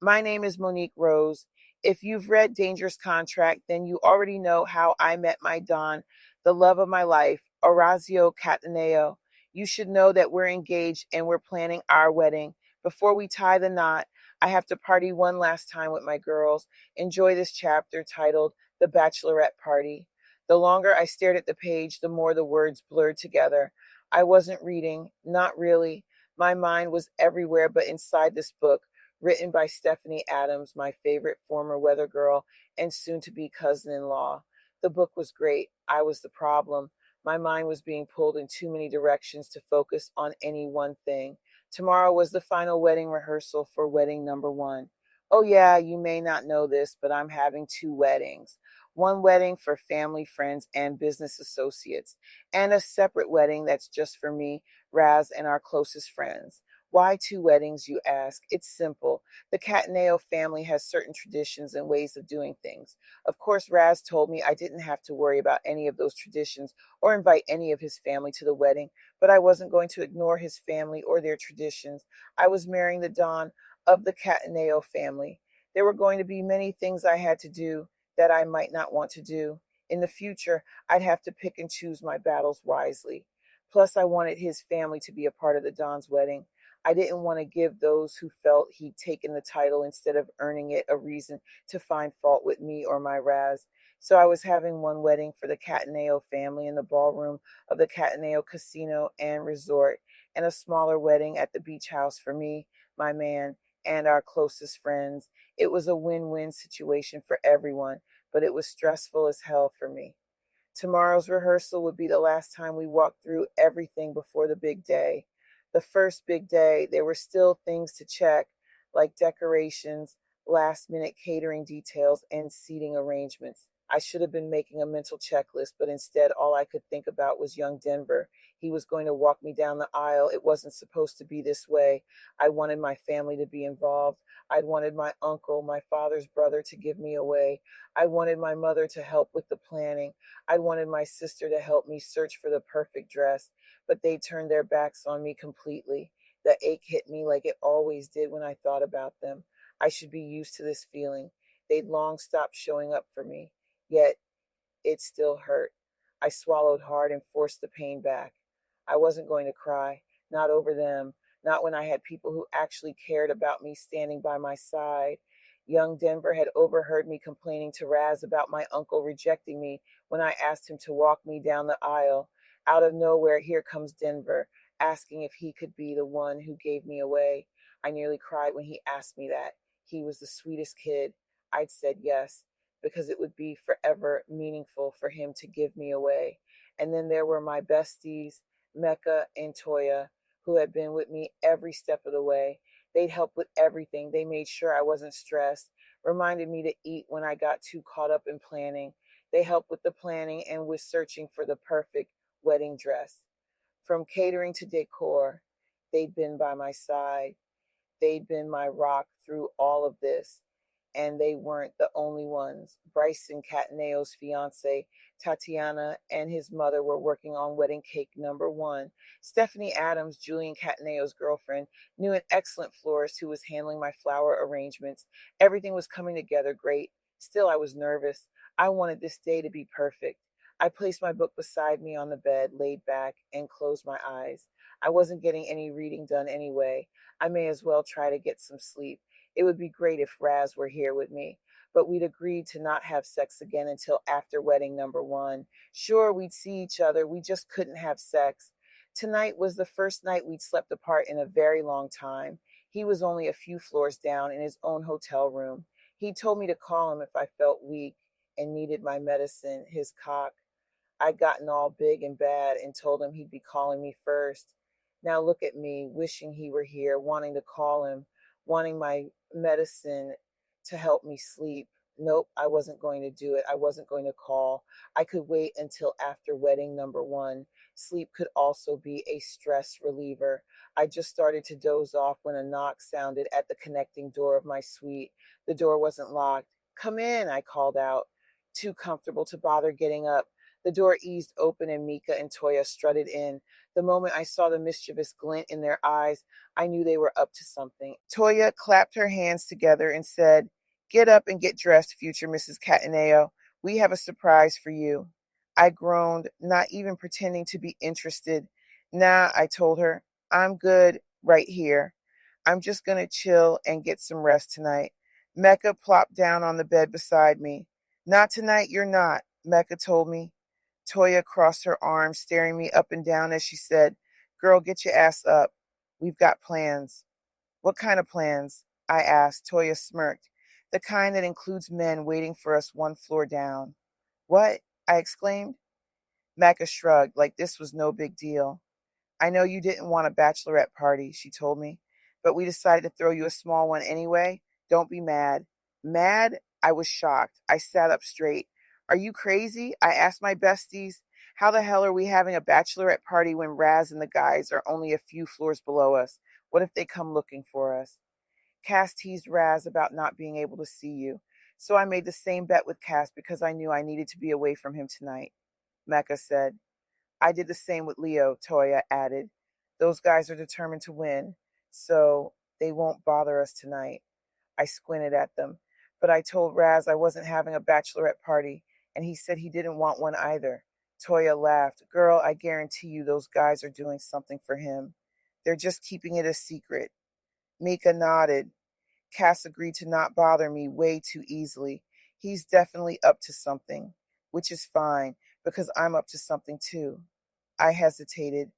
My name is Monique Rose. If you've read Dangerous Contract, then you already know how I met my Don, the love of my life, Orazio Cataneo. You should know that we're engaged and we're planning our wedding. Before we tie the knot, I have to party one last time with my girls. Enjoy this chapter titled The Bachelorette Party. The longer I stared at the page, the more the words blurred together. I wasn't reading, not really. My mind was everywhere but inside this book written by Stephanie Adams, my favorite former weather girl and soon to be cousin in law. The book was great. I was the problem. My mind was being pulled in too many directions to focus on any one thing. Tomorrow was the final wedding rehearsal for wedding number one. Oh, yeah, you may not know this, but I'm having two weddings. One wedding for family, friends, and business associates, and a separate wedding that's just for me, Raz, and our closest friends. Why two weddings, you ask? It's simple. The Cataneo family has certain traditions and ways of doing things. Of course, Raz told me I didn't have to worry about any of those traditions or invite any of his family to the wedding, but I wasn't going to ignore his family or their traditions. I was marrying the Don of the Cataneo family. There were going to be many things I had to do that I might not want to do. In the future, I'd have to pick and choose my battles wisely. Plus, I wanted his family to be a part of the Don's wedding. I didn't want to give those who felt he'd taken the title instead of earning it a reason to find fault with me or my Raz. So I was having one wedding for the Cataneo family in the ballroom of the Cataneo Casino and Resort, and a smaller wedding at the beach house for me, my man, and our closest friends. It was a win-win situation for everyone, but it was stressful as hell for me. Tomorrow's rehearsal would be the last time we walked through everything before the big day. The first big day, there were still things to check, like decorations, last minute catering details, and seating arrangements. I should have been making a mental checklist, but instead, all I could think about was young Denver. He was going to walk me down the aisle. It wasn't supposed to be this way. I wanted my family to be involved. I'd wanted my uncle, my father's brother, to give me away. I wanted my mother to help with the planning. I wanted my sister to help me search for the perfect dress, but they turned their backs on me completely. The ache hit me like it always did when I thought about them. I should be used to this feeling. They'd long stopped showing up for me, yet it still hurt. I swallowed hard and forced the pain back. I wasn't going to cry, not over them, not when I had people who actually cared about me standing by my side. Young Denver had overheard me complaining to Raz about my uncle rejecting me when I asked him to walk me down the aisle. Out of nowhere, here comes Denver, asking if he could be the one who gave me away. I nearly cried when he asked me that. He was the sweetest kid. I'd said yes, because it would be forever meaningful for him to give me away. And then there were my besties, Mecca and Toya, who had been with me every step of the way. They'd help with everything. They made sure I wasn't stressed, reminded me to eat when I got too caught up in planning. They helped with the planning and with searching for the perfect wedding dress. From catering to decor, they'd been by my side. They'd been my rock through all of this. And they weren't the only ones. Bryson Cataneo's fiance, Tatiana, and his mother were working on wedding cake number one. Stephanie Adams, Julian Cataneo's girlfriend, knew an excellent florist who was handling my flower arrangements. Everything was coming together great. Still, I was nervous. I wanted this day to be perfect. I placed my book beside me on the bed, laid back, and closed my eyes. I wasn't getting any reading done anyway. I may as well try to get some sleep. It would be great if Raz were here with me, but we'd agreed to not have sex again until after wedding number one. Sure, we'd see each other, we just couldn't have sex. Tonight was the first night we'd slept apart in a very long time. He was only a few floors down in his own hotel room. He told me to call him if I felt weak and needed my medicine, his cock. I'd gotten all big and bad and told him he'd be calling me first. Now look at me, wishing he were here, wanting to call him, wanting my medicine to help me sleep. Nope, I wasn't going to do it. I wasn't going to call. I could wait until after wedding number one. Sleep could also be a stress reliever. I just started to doze off when a knock sounded at the connecting door of my suite. The door wasn't locked. Come in, I called out, too comfortable to bother getting up. The door eased open and Mika and Toya strutted in. The moment I saw the mischievous glint in their eyes, I knew they were up to something. Toya clapped her hands together and said, "Get up and get dressed, future Mrs. Cataneo. We have a surprise for you." I groaned, not even pretending to be interested. "Nah," I told her. "I'm good right here. I'm just going to chill and get some rest tonight." Mecca plopped down on the bed beside me. "Not tonight, you're not," Mecca told me. Toya crossed her arms, staring me up and down as she said, "Girl, get your ass up. We've got plans." "What kind of plans?" I asked. Toya smirked. "The kind that includes men waiting for us one floor down." "What?" I exclaimed. Mecca shrugged, like this was no big deal. "I know you didn't want a bachelorette party," she told me, "but we decided to throw you a small one anyway. Don't be mad." Mad? I was shocked. I sat up straight. "Are you crazy?" I asked my besties. "How the hell are we having a bachelorette party when Raz and the guys are only a few floors below us? What if they come looking for us?" Cass teased Raz about not being able to see you, so I made the same bet with Cass because I knew I needed to be away from him tonight, Mecca said. "I did the same with Leo," Toya added. "Those guys are determined to win, so they won't bother us tonight." I squinted at them, but I told Raz I wasn't having a bachelorette party, and he said he didn't want one either. Toya laughed. "Girl, I guarantee you those guys are doing something for him. They're just keeping it a secret." Mika nodded. "Cass agreed to not bother me way too easily. He's definitely up to something, which is fine, because I'm up to something too." I hesitated.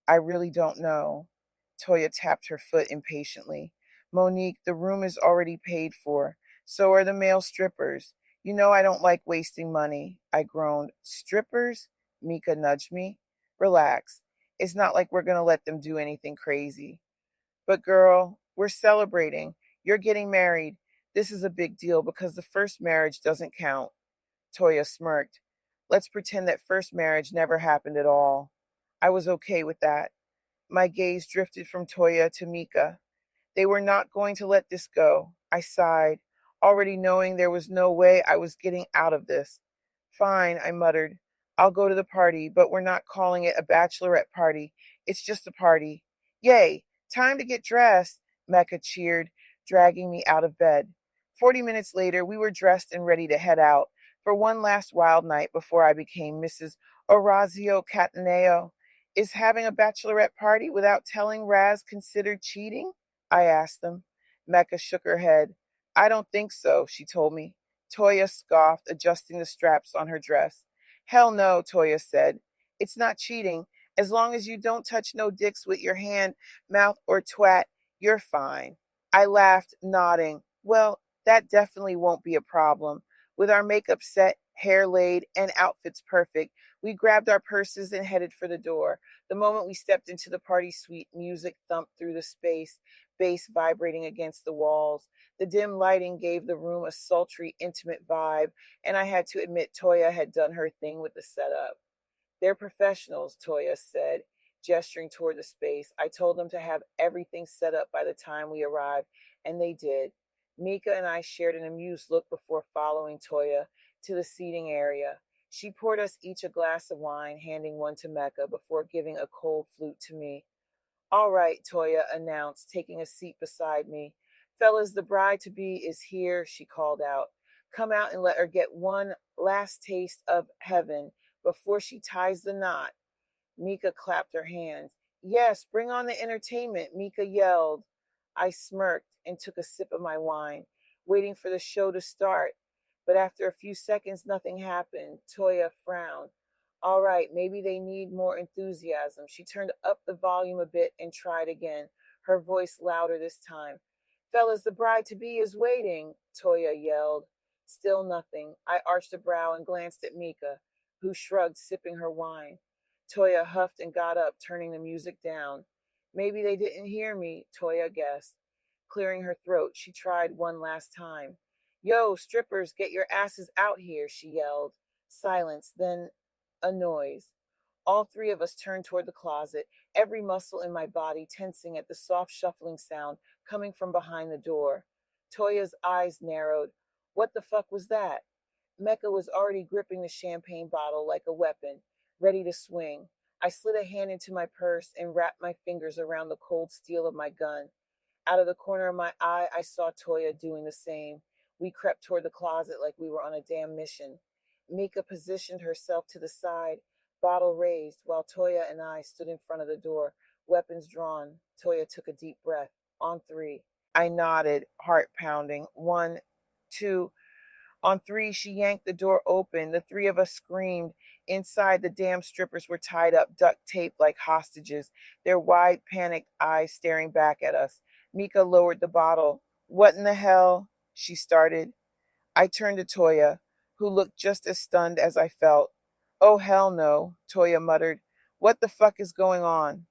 "I really don't know." Toya tapped her foot impatiently. "Monique, the room is already paid for. So are the male strippers. You know I don't like wasting money." I groaned. "Strippers?" Mika nudged me. "Relax. It's not like we're going to let them do anything crazy." "But girl, we're celebrating. You're getting married. This is a big deal because the first marriage doesn't count." Toya smirked. "Let's pretend that first marriage never happened at all." I was okay with that. My gaze drifted from Toya to Mika. They were not going to let this go. I sighed, already knowing there was no way I was getting out of this. "Fine," I muttered. "I'll go to the party, but we're not calling it a bachelorette party. It's just a party." "Yay! Time to get dressed," Mecca cheered, dragging me out of bed. 40 minutes later, we were dressed and ready to head out for one last wild night before I became Mrs. Orazio Cataneo. "Is having a bachelorette party without telling Raz considered cheating?" I asked them. Mecca shook her head. "I don't think so," she told me. Toya scoffed, adjusting the straps on her dress. "Hell no," Toya said. "It's not cheating. As long as you don't touch no dicks with your hand, mouth, or twat, you're fine." I laughed, nodding. "Well, that definitely won't be a problem." With our makeup set, hair laid, and outfits perfect, we grabbed our purses and headed for the door. The moment we stepped into the party suite, music thumped through the space, bass vibrating against the walls. The dim lighting gave the room a sultry, intimate vibe, and I had to admit Toya had done her thing with the setup. "They're professionals," Toya said, gesturing toward the space. I told them to have everything set up by the time we arrived, and they did. Mika and I shared an amused look before following Toya to the seating area. She poured us each a glass of wine, handing one to Mecca before giving a cold flute to me. "All right," Toya announced, taking a seat beside me. "Fellas, the bride to be is here," she called out. "Come out and let her get one last taste of heaven before she ties the knot." Mika clapped her hands. "Yes, bring on the entertainment," Mika yelled. I smirked and took a sip of my wine, waiting for the show to start. But after a few seconds, nothing happened. Toya frowned. "All right, maybe they need more enthusiasm." She turned up the volume a bit and tried again, her voice louder this time. "Fellas, the bride to be is waiting," Toya yelled. Still nothing. I arched a brow and glanced at Mika, who shrugged, sipping her wine. Toya huffed and got up, turning the music down. "Maybe they didn't hear me," Toya guessed. Clearing her throat, she tried one last time. "Yo, strippers, get your asses out here," she yelled. Silence, then a noise. All three of us turned toward the closet, every muscle in my body tensing at the soft shuffling sound coming from behind the door. Toya's eyes narrowed. "What the fuck was that?" Mecca was already gripping the champagne bottle like a weapon, ready to swing. I slid a hand into my purse and wrapped my fingers around the cold steel of my gun. Out of the corner of my eye, I saw Toya doing the same. We crept toward the closet like we were on a damn mission. Mika positioned herself to the side, bottle raised, while Toya and I stood in front of the door, weapons drawn. Toya took a deep breath. On three. I nodded, heart pounding. One, two. On three, she yanked the door open. The three of us screamed. Inside, the damn strippers were tied up, duct taped like hostages, their wide, panicked eyes staring back at us. Mika lowered the bottle. What in the hell? She started. I turned to Toya, who looked just as stunned as I felt. Oh, hell no, Toya muttered. What the fuck is going on?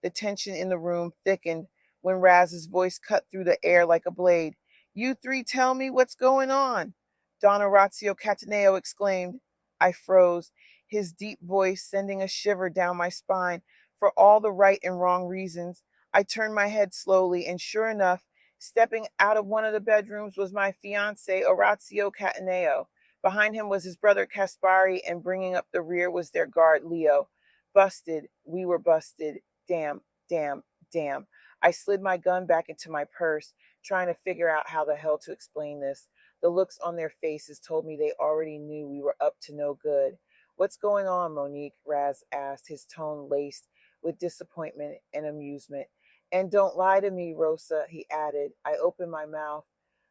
The tension in the room thickened when Raz's voice cut through the air like a blade. You three tell me what's going on, Don Orazio Cataneo exclaimed. I froze, his deep voice sending a shiver down my spine for all the right and wrong reasons. I turned my head slowly, and sure enough, stepping out of one of the bedrooms was my fiancé, Orazio Cataneo. Behind him was his brother Caspari, and bringing up the rear was their guard, Leo. Busted. We were busted. Damn, damn, damn. I slid my gun back into my purse, trying to figure out how the hell to explain this. The looks on their faces told me they already knew we were up to no good. What's going on, Monique? Raz asked, his tone laced with disappointment and amusement. And don't lie to me, Rosa, he added. I opened my mouth,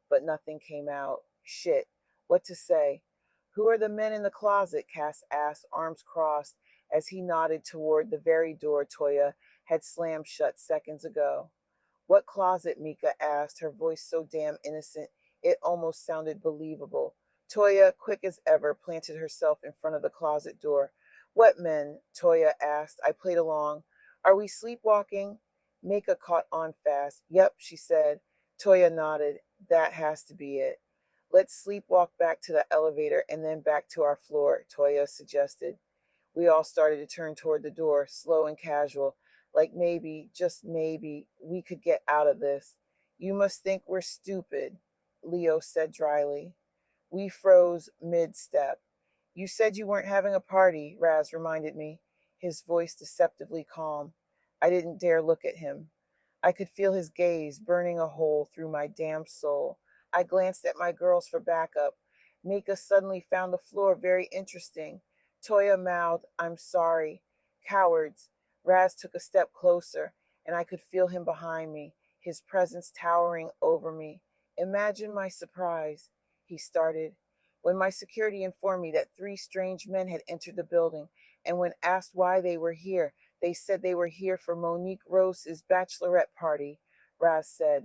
but nothing came out. Shit. What to say? Who are the men in the closet? Cass asked, arms crossed, as he nodded toward the very door Toya had slammed shut seconds ago. What closet? Mika asked, her voice so damn innocent it almost sounded believable. Toya, quick as ever, planted herself in front of the closet door. What men? Toya asked. I played along. Are we sleepwalking? Mika caught on fast. Yep, she said. Toya nodded. That has to be it. Let's sleepwalk back to the elevator and then back to our floor, Toya suggested. We all started to turn toward the door, slow and casual, like maybe, just maybe, we could get out of this. You must think we're stupid, Leo said dryly. We froze mid-step. You said you weren't having a party, Raz reminded me, his voice deceptively calm. I didn't dare look at him. I could feel his gaze burning a hole through my damn soul. I glanced at my girls for backup. Mika suddenly found the floor very interesting. Toya mouthed, I'm sorry. Cowards. Raz took a step closer, and I could feel him behind me, his presence towering over me. Imagine my surprise, he started, when my security informed me that three strange men had entered the building, and when asked why they were here, they said they were here for Monique Rose's bachelorette party, Raz said.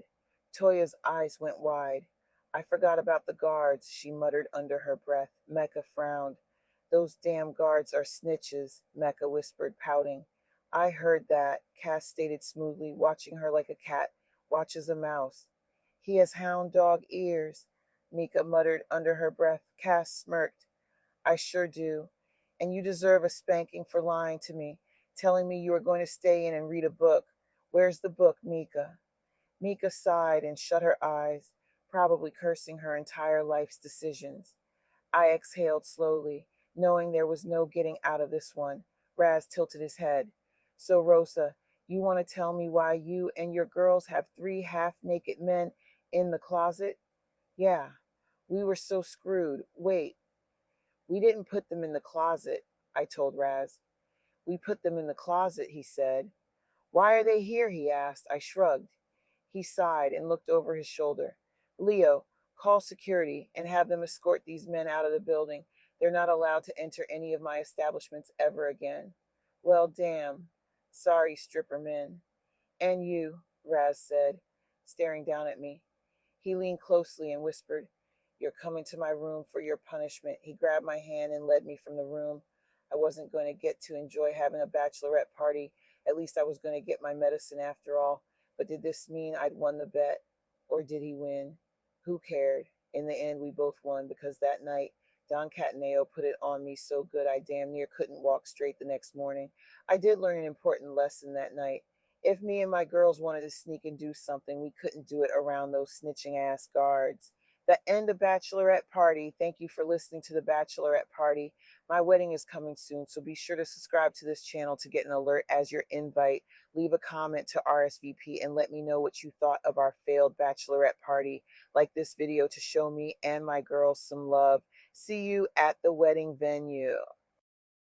Toya's eyes went wide. I forgot about the guards, she muttered under her breath. Mecca frowned. Those damn guards are snitches, Mecca whispered, pouting. I heard that, Cass stated smoothly, watching her like a cat watches a mouse. He has hound dog ears, Mika muttered under her breath. Cass smirked. I sure do. And you deserve a spanking for lying to me, telling me you were going to stay in and read a book. Where's the book, Mika? Mika sighed and shut her eyes, probably cursing her entire life's decisions. I exhaled slowly, knowing there was no getting out of this one. Raz tilted his head. So, Rosa, you want to tell me why you and your girls have three half-naked men in the closet? Yeah, we were so screwed. Wait, we didn't put them in the closet, I told Raz. We put them in the closet, he said. Why are they here? He asked. I shrugged. He sighed and looked over his shoulder. Leo, call security and have them escort these men out of the building. They're not allowed to enter any of my establishments ever again. Well, damn. Sorry, stripper men. And you, Raz said, staring down at me. He leaned closely and whispered, You're coming to my room for your punishment. He grabbed my hand and led me from the room. I wasn't going to get to enjoy having a bachelorette party. At least I was going to get my medicine after all. But did this mean I'd won the bet? Or did he win? Who cared? In the end, we both won because that night, Don Cataneo put it on me so good I damn near couldn't walk straight the next morning. I did learn an important lesson that night. If me and my girls wanted to sneak and do something, we couldn't do it around those snitching ass guards. The end of Bachelorette Party. Thank you for listening to the Bachelorette Party. My wedding is coming soon, so be sure to subscribe to this channel to get an alert as your invite. Leave a comment to RSVP and let me know what you thought of our failed Bachelorette Party. Like this video to show me and my girls some love. See you at the wedding venue.